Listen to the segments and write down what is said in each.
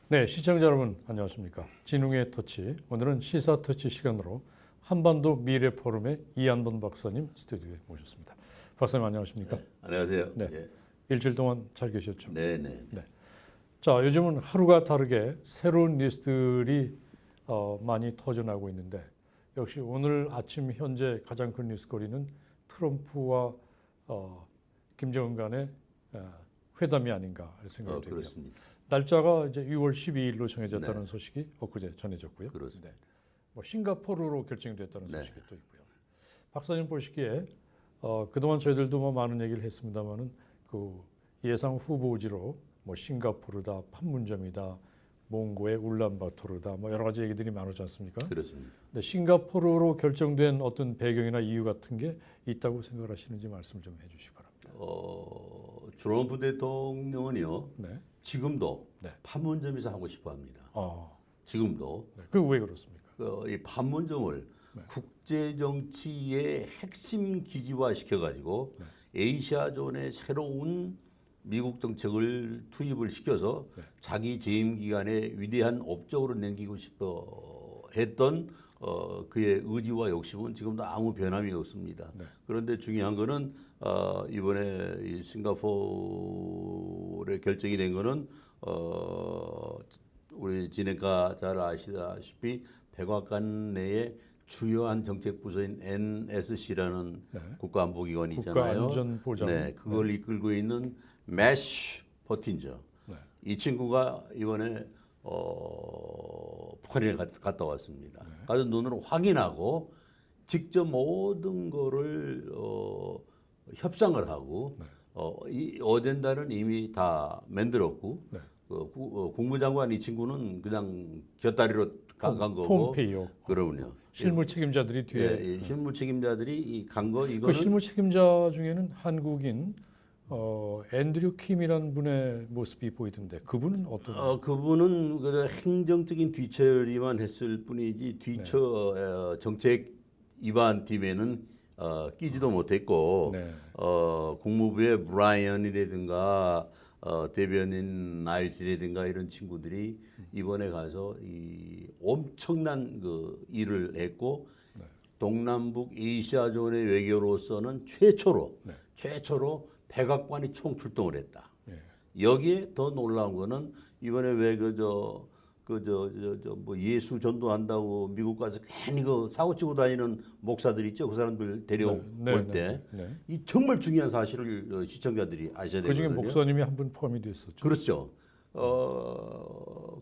네, 시청자 여러분 안녕하십니까? 진웅의 터치, 오늘은 시사 터치 시간으로 한반도 미래 포럼의 이한번 박사님 스튜디오에 모셨습니다. 박사님 안녕하십니까? 네, 안녕하세요. 네, 예. 일주일 동안 잘 계셨죠? 네, 네. 네. 자, 요즘은 하루가 다르게 새로운 뉴스들이 많이 터져나오고 있는데 역시 오늘 아침 현재 가장 큰 뉴스거리는 트럼프와 김정은 간의 회담이 아닌가 생각이 되고요. 그렇습니다. 날짜가 이제 6월 12일로 정해졌다는 네. 소식이 엊그제 전해졌고요. 그렇습니다. 네. 뭐 싱가포르로 결정됐다는 네. 소식이 또 있고요. 박사님 보시기에 그동안 저희들도 뭐 많은 얘기를 했습니다만은 그 예상 후보지로 뭐 싱가포르다, 판문점이다, 몽고의 울란바토르다, 뭐 여러 가지 얘기들이 많았지 않습니까? 그렇습니다. 근데 싱가포르로 결정된 어떤 배경이나 이유 같은 게 있다고 생각을 하시는지 말씀 좀 해주시기 바랍니다. 트럼프 대통령은요. 네. 지금도 네. 판문점에서 하고 싶어 합니다. 지금도 네. 그 왜 그렇습니까? 이 판문점을 네. 국제 정치의 핵심 기지화 시켜가지고 네. 아시아존의 새로운 미국 정책을 투입을 시켜서 네. 자기 재임 기간에 위대한 업적으로 남기고 싶어 했던 그의 의지와 욕심은 지금도 아무 변함이 없습니다. 네. 그런데 중요한 거는 이번에 이 싱가포르에 결정이 된 거는 우리 진행가 잘 아시다시피 백악관 내에 주요한 정책 부서인 NSC라는 네. 국가안보기관이 있잖아요. 국가안전보장. 네, 그걸 이끌고 있는 매쉬 포틴저. 네. 이 친구가 이번에 북한에 갔다 왔습니다. 가서 눈으로 확인하고 직접 모든 거를 협상을 하고 이 어젠다는 이미 다 만들었고 네. 국무장관 이 친구는 그냥 곁다리로 간 거고. 폼페이오. 그러군요. 실무 책임자들이 뒤에. 예, 실무 책임자들이 간 거 그 이거는 실무 책임자 중에는 한국인 앤드류 킴이라는 분의 모습이 보이던데 그분은 어떤? 그분은 그 행정적인 뒤처리만 했을 뿐이지 정책 위반 팀에는 끼지도 못했고 네. 국무부의 브라이언이라든가 대변인 나이트라든가 이런 친구들이 이번에 가서 이 엄청난 그 일을 했고 네. 동남북 아시아존의 외교로서는 최초로 백악관이 총 출동을 했다. 네. 여기에 더 놀라운 거는 이번에 왜 뭐 예수 전도한다고 미국 가서 괜히 그 사고 치고 다니는 목사들 있죠. 그 사람들 데려올 때 이 정말 중요한 사실을 시청자들이 아셔야 되거든요. 그중에 목사님이 한 분 포함이 됐었죠. 그렇죠.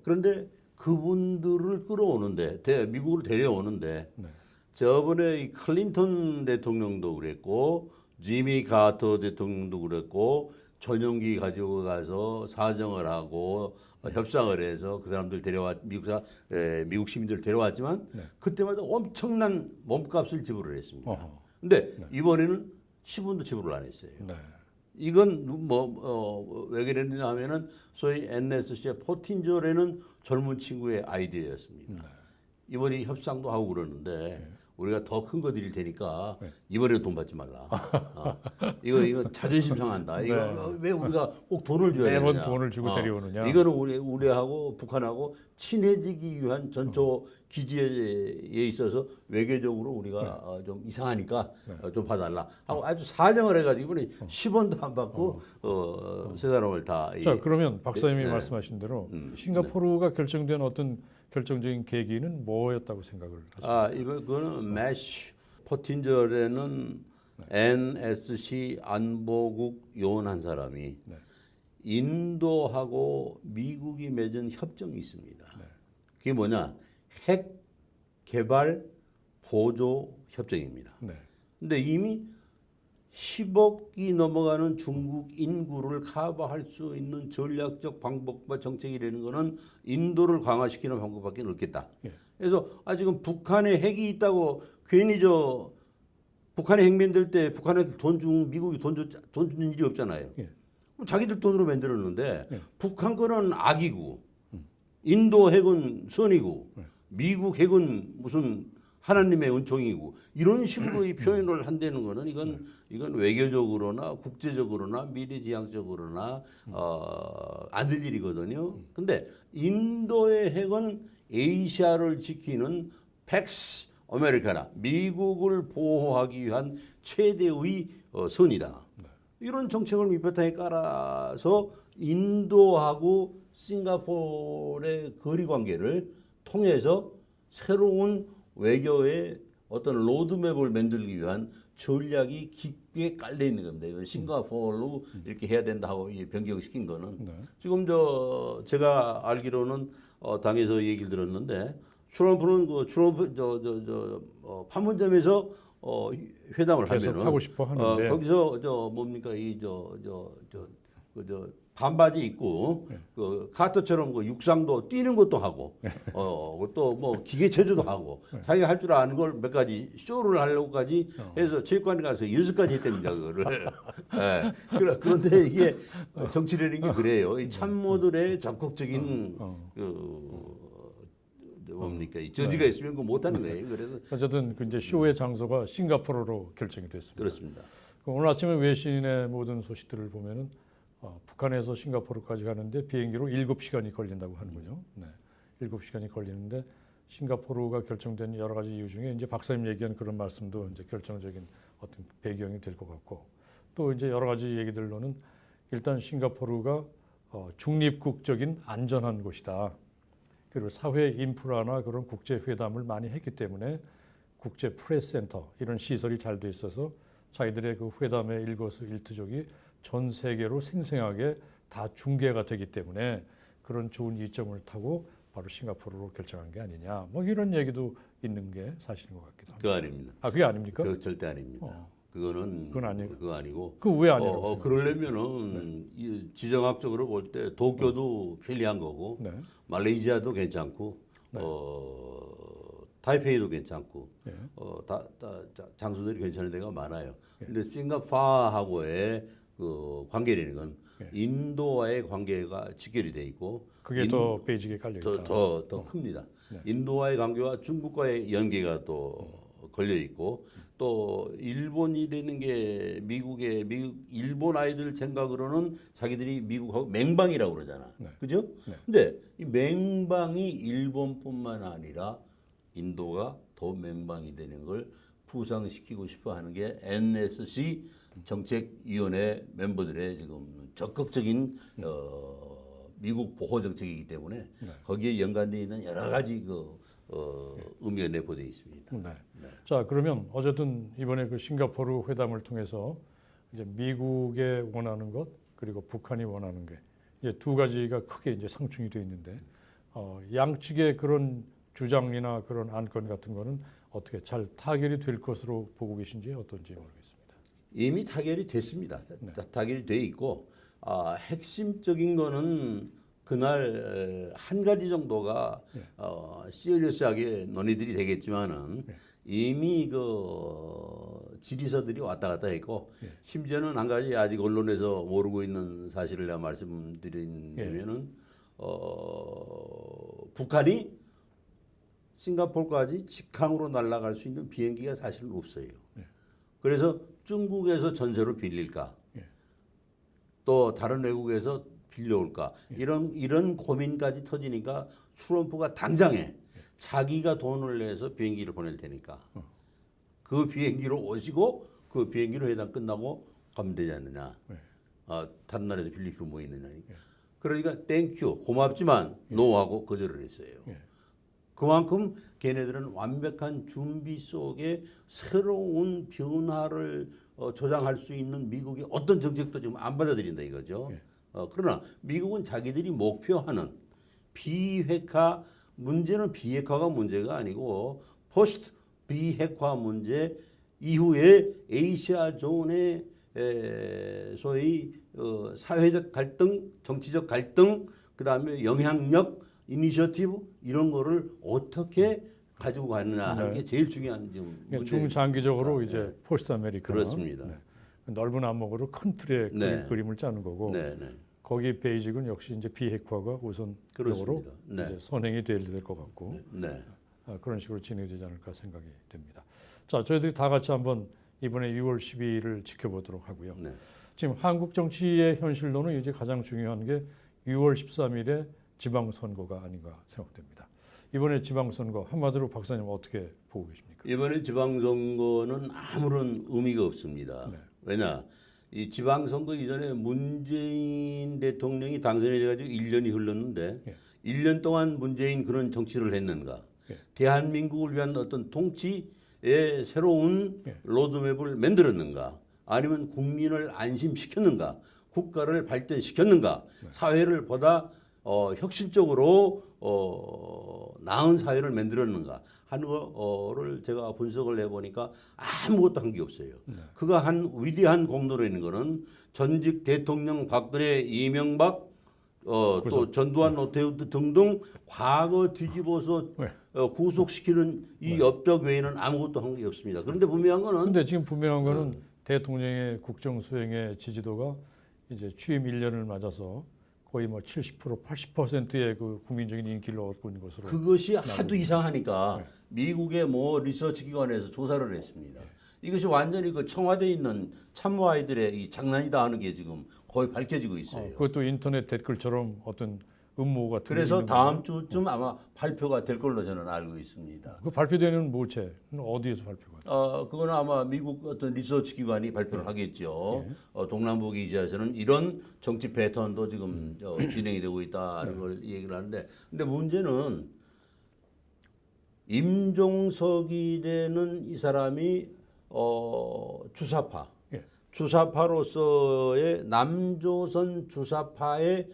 그런데 그분들을 끌어오는데 미국으로 데려오는데 네. 저번에 이 클린턴 대통령도 그랬고 지미 카터 대통령도 그랬고 전용기 가지고 가서 사정을 하고 협상을 해서 그 사람들 미국 시민들 데려왔지만 네. 그때마다 엄청난 몸값을 지불을 했습니다. 어허. 근데 이번에는 10원도 지불을 안 했어요. 네. 이건 왜 그랬느냐 하면은 소위 NSC의 포틴저라는 젊은 친구의 아이디어였습니다. 네. 이번에 협상도 하고 그러는데 우리가 더 큰 거 드릴 테니까 네. 이번에는 돈 받지 말라. 이거 자존심 상한다. 이거 왜 우리가 꼭 돈을 줘야 되느냐. 매번 돈을 주고 데려오느냐. 이거는 우리하고 북한하고 친해지기 위한 전초 기지에 있어서 외교적으로 우리가 좀 이상하니까 좀 봐달라 하고 아주 사정을 해가지고 이번에 10원도 안 받고 세 사람을 다. 자, 그러면 박사님이 네. 말씀하신 대로 싱가포르가 결정된 어떤 결정적인 계기는 뭐였다고 생각을 하십니까? 그거는 매쉬 포틴저라는 NSC 안보국 요원 한 사람이 네. 인도하고 미국이 맺은 협정이 있습니다. 네. 그게 뭐냐? 핵 개발 보조 협정입니다. 네. 근데 이미 10억이 넘어가는 중국 인구를 커버할 수 있는 전략적 방법과 정책이라는 것은 인도를 강화시키는 방법밖에 없겠다. 예. 그래서 지금 북한에 핵이 있다고 괜히 북한에 핵 만들 때 북한한테 미국이 돈 주는 일이 없잖아요. 예. 자기들 돈으로 만들었는데 예. 북한 거는 악이고 인도 핵은 선이고 미국 핵은 무슨 하나님의 은총이고 이런 식으로 이 표현을 한다는 거는 이건 외교적으로나 국제적으로나 미래지향적으로나 안 될 일이거든요. 근데 인도의 핵은 아시아를 지키는 팩스 아메리카나 미국을 보호하기 위한 최대의 선이다. 이런 정책을 밑바탕에 깔아서 인도하고 싱가포르의 거리 관계를 통해서 새로운 외교의 어떤 로드맵을 만들기 위한 전략이 깊게 깔려 있는 겁니다. 이건 싱가포르로 이렇게 해야 된다 하고 변경시킨 거는 지금 제가 알기로는 당에서 얘기를 들었는데 트럼프는 판문점에서 회담을 계속 하면은 하고 싶어 하는데 거기서 뭡니까 반바지 입고 그 카터처럼 그 육상도 뛰는 것도 하고 또 뭐 기계 체조도 하고 자기가 할 줄 아는 걸 몇 가지 쇼를 하려고까지 해서 체육관에 가서 6가지 했답니다 그거를. 예. 그런데 이게 정치라는 게 그래요. 이 참모들의 적극적인 뭡니까 이 저지가 있으면 그거 못하는 거예요. 그래서 어쨌든 그 이제 쇼의 장소가 싱가포르로 결정이 됐습니다. 그렇습니다. 오늘 아침에 외신의 모든 소식들을 보면은 북한에서 싱가포르까지 가는데 비행기로 7시간이 걸린다고 하는군요. 네, 7시간이 걸리는데 싱가포르가 결정된 여러 가지 이유 중에 이제 박사님 얘기한 그런 말씀도 이제 결정적인 어떤 배경이 될 것 같고 또 이제 여러 가지 얘기들로는 일단 싱가포르가 중립국적인 안전한 곳이다. 그리고 사회 인프라나 그런 국제 회담을 많이 했기 때문에 국제 프레스센터 이런 시설이 잘 돼 있어서 자기들의 그 회담의 일거수일투족이 전 세계로 생생하게 다 중계가 되기 때문에 그런 좋은 이점을 타고 바로 싱가포르로 결정한 게 아니냐. 뭐 이런 얘기도 있는 게 사실인 것 같기도 합니다. 그거 아닙니다. 아, 그게 아닙니까? 그거 절대 아닙니다. 그건 아니고. 그거 아니고. 그 왜 아니라고? 그러려면은 이 지정학적으로 볼 때 도쿄도 편리한 거고, 네. 말레이시아도 괜찮고, 네. 타이페이도 괜찮고, 네. 장소들이 괜찮은 데가 많아요. 근데 싱가포르하고의 그 관계라는 건 인도와의 관계가 직결이 돼 있고, 그게 더 베이직에 깔려 있다. 더 큽니다. 인도와의 관계와 중국과의 연계가 또 걸려 있고 또 일본이라는 게 일본 아이들 생각으로는 자기들이 미국하고 맹방이라고 그러잖아. 그죠? 근데 이 맹방이 일본뿐만 아니라 인도가 더 맹방이 되는 걸 부상시키고 싶어 하는 게 NSC 정책위원회 멤버들의 지금 적극적인 미국 보호 정책이기 때문에 거기에 연관되어 있는 여러 가지 의미가 내포되어 있습니다. 네. 자, 그러면 어쨌든 이번에 그 싱가포르 회담을 통해서 이제 미국에 원하는 것 그리고 북한이 원하는 게 이제 두 가지가 크게 이제 상충이 되어 있는데 양측의 그런 주장이나 그런 안건 같은 거는 어떻게 잘 타결이 될 것으로 보고 계신지 어떤지 모르겠습니다. 이미 타결이 됐습니다. 타결이 돼 있고 핵심적인 거는 그날 한 가지 정도가 시리어스하게 논의들이 되겠지만은 이미 그 질의서들이 왔다 갔다 했고 심지어는 한 가지 아직 언론에서 모르고 있는 사실을 내가 말씀드리면은 북한이 싱가포르까지 직항으로 날아갈 수 있는 비행기가 사실은 없어요. 그래서 중국에서 전세로 빌릴까? 또 다른 외국에서 빌려올까? 이런 고민까지 터지니까 트럼프가 당장에 자기가 돈을 내서 비행기를 보낼 테니까 그 비행기로 오시고 그 비행기로 회담 끝나고 가면 되지 않느냐? 다른 나라에서 빌릴 필요 뭐 있느냐? 그러니까 땡큐 고맙지만 노하고 거절을 했어요. 그만큼 걔네들은 완벽한 준비 속에 새로운 변화를 조장할 수 있는 미국의 어떤 정책도 지금 안 받아들인다 이거죠. 그러나 미국은 자기들이 목표하는 비핵화 문제는 비핵화가 문제가 아니고 포스트 비핵화 문제 이후에 아시아 존의 소위 사회적 갈등, 정치적 갈등, 그다음에 영향력, 이니셔티브 이런 거를 어떻게 가지고 가느냐 하는 게 제일 중요한 지금 문제. 중장기적으로 이제 포스트 아메리카 그렇습니다. 넓은 안목으로 큰 틀의 그림을 짜는 거고 거기 베이직은 역시 이제 비핵화가 우선적으로 이제 선행이 될 것 같고 그런 식으로 진행되지 않을까 생각이 됩니다. 자, 저희들이 다 같이 한번 이번에 6월 12일을 지켜보도록 하고요. 네. 지금 한국 정치의 현실로는 이제 가장 중요한 게 6월 13일에 지방선거가 아닌가 생각됩니다. 이번에 지방선거 한마디로 박사님 어떻게 보고 계십니까? 이번에 지방선거는 아무런 의미가 없습니다. 네. 왜냐? 이 지방선거 이전에 문재인 대통령이 당선이 돼가지고 1년이 흘렀는데 예. 1년 동안 문재인 그런 정치를 했는가? 예. 대한민국을 위한 어떤 통치의 새로운 예. 로드맵을 만들었는가? 아니면 국민을 안심시켰는가? 국가를 발전시켰는가? 사회를 보다 혁신적으로 나은 사회를 만들었는가 하는 거를 제가 분석을 해보니까 아무것도 한 게 없어요. 그가 한 위대한 공로로 있는 거는 전직 대통령 박근혜, 이명박, 또 전두환, 노태우 등등 과거 뒤집어서 네. 구속시키는 이 업적 외에는 아무것도 한 게 없습니다. 그런데 분명한 거는 근데 지금 분명한 거는 대통령의 국정 수행의 지지도가 이제 취임 1년을 맞아서 거의 뭐 70%, 80%의 그 국민적인 인기를 얻고 있는 것으로. 그것이 하도 이상하니까 네. 미국의 뭐 리서치 기관에서 조사를 했습니다. 이것이 완전히 그 청와대에 있는 참모 아이들의 이 장난이다 하는 게 지금 거의 밝혀지고 있어요. 그것도 인터넷 댓글처럼 어떤 음모가 그래서 다음 주쯤 아마 발표가 될 걸로 저는 알고 있습니다. 그 발표되는 모체는 어디에서 발표가 돼요? 그거는 아마 미국 어떤 리서치 기관이 발표를 하겠죠. 동남부 기지에서는 이런 정치 패턴도 지금 진행이 되고 있다는 걸 얘기를 하는데, 근데 문제는 임종석이라는 이 사람이 주사파, 예. 주사파로서의 남조선 주사파의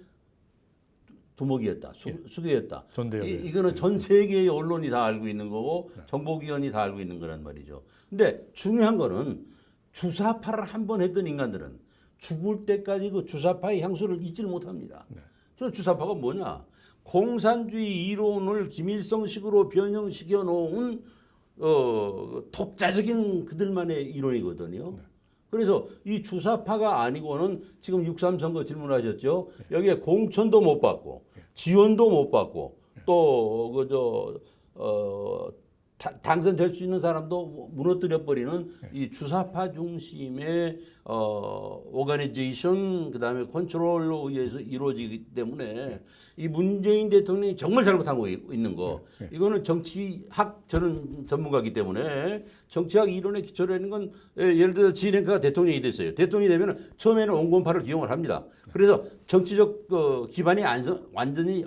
두목이었다, 수괴였다. 전대협. 이거는 전 세계의 언론이 다 알고 있는 거고 정보기관이 다 알고 있는 거란 말이죠. 근데 중요한 거는 주사파를 한 번 했던 인간들은 죽을 때까지 그 독자파의 향수를 잊지를 못합니다. 저 주사파가 뭐냐? 공산주의 이론을 김일성식으로 변형시켜 놓은 독자적인 그들만의 이론이거든요. 그래서 이 주사파가 아니고는 지금 6.3 선거 질문하셨죠. 여기에 공천도 못 받고 지원도 못 받고 또 당선될 수 있는 사람도 무너뜨려 버리는 이 주사파 중심의 오가니제이션 그다음에 컨트롤로 의해서 이루어지기 때문에 이 문재인 대통령이 정말 잘못하고 있는 거 이거는 정치학 저는 전문가이기 때문에 정치학 이론에 기초로 있는 건 예를 들어 진행가가 대통령이 됐어요. 대통령이 되면 처음에는 온건파를 기용을 합니다. 그래서 정치적 기반이 완전히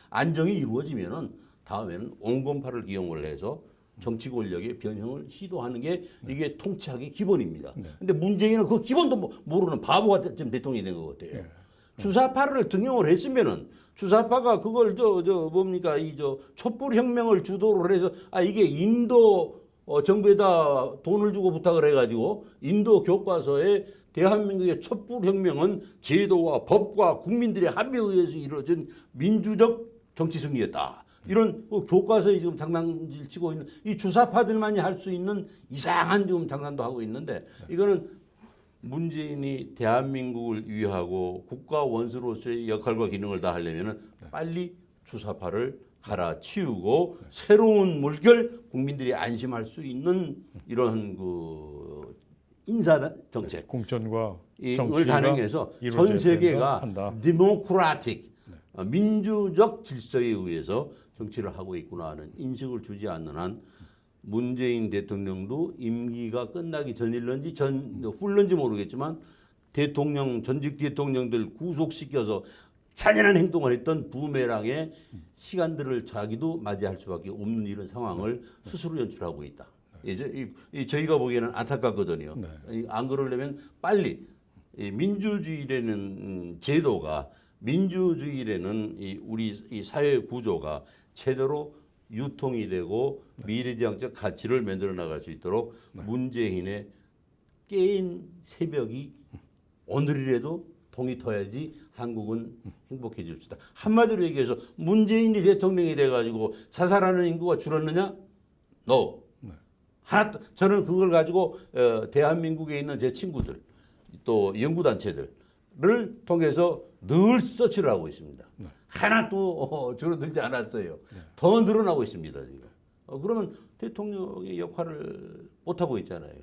안정이 이루어지면은 다음에는 온건파를 기용을 해서 정치 권력의 변형을 시도하는 게 이게 통치학의 기본입니다. 근데 문재인은 그 기본도 모르는 바보가 지금 대통령이 된 것 같아요. 주사파를 등용을 했으면은 주사파가 그걸 뭡니까 이 촛불 혁명을 주도를 해서 이게 인도 정부에다 돈을 주고 부탁을 해가지고 인도 교과서에 대한민국의 촛불혁명은 제도와 법과 국민들의 합의에 의해서 이루어진 민주적 정치 승리였다. 이런 교과서에 지금 장난질 치고 있는 이 주사파들만이 할 수 있는 이상한 지금 장난도 하고 있는데 이거는 문재인이 대한민국을 위하고 국가 원수로서의 역할과 기능을 다 하려면은 빨리 주사파를 갈아치우고 새로운 물결 국민들이 안심할 수 있는 이런 그 인사 정책 공천과 이걸 정치가 단행해서 전 세계가 디모크라틱 민주적 질서에 의해서 정치를 하고 있구나 하는 인식을 주지 않는 한 문재인 대통령도 임기가 끝나기 전일런지 훌런지 모르겠지만 전직 대통령들 구속시켜서 잔인한 행동을 했던 부메랑의 시간들을 자기도 맞이할 수밖에 없는 이런 상황을 스스로 연출하고 있다. 저희가 보기에는 안타깝거든요. 안 그러려면 빨리 민주주의라는 제도가 민주주의라는 우리 사회 구조가 제대로 유통이 되고 미래지향적 가치를 만들어 나갈 수 있도록 문재인의 깨인 새벽이 오늘이라도 동이 터야지 한국은 행복해질 수 있다. 한마디로 얘기해서 문재인이 대통령이 돼가지고 자살하는 인구가 줄었느냐? No. 저는 그걸 가지고 대한민국에 있는 제 친구들 또 연구단체들 를 통해서 늘 서치를 하고 있습니다. 하나도 줄어들지 않았어요. 더 늘어나고 있습니다. 지금. 그러면 대통령의 역할을 못하고 있잖아요.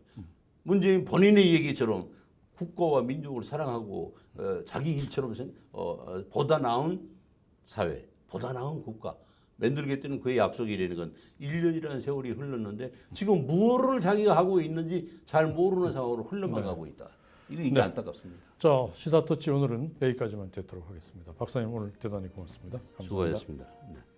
문재인 본인의 얘기처럼 국가와 민족을 사랑하고 자기 일처럼 보다 나은 사회, 보다 나은 국가 만들겠다는 그의 약속이라는 건 1년이라는 세월이 흘렀는데 지금 무엇을 자기가 하고 있는지 잘 모르는 상황으로 흘러만 가고 있다. 이게 안타깝습니다. 자, 시사터치 오늘은 여기까지만 듣도록 하겠습니다. 박사님 오늘 대단히 고맙습니다. 감사합니다. 수고하셨습니다. 네.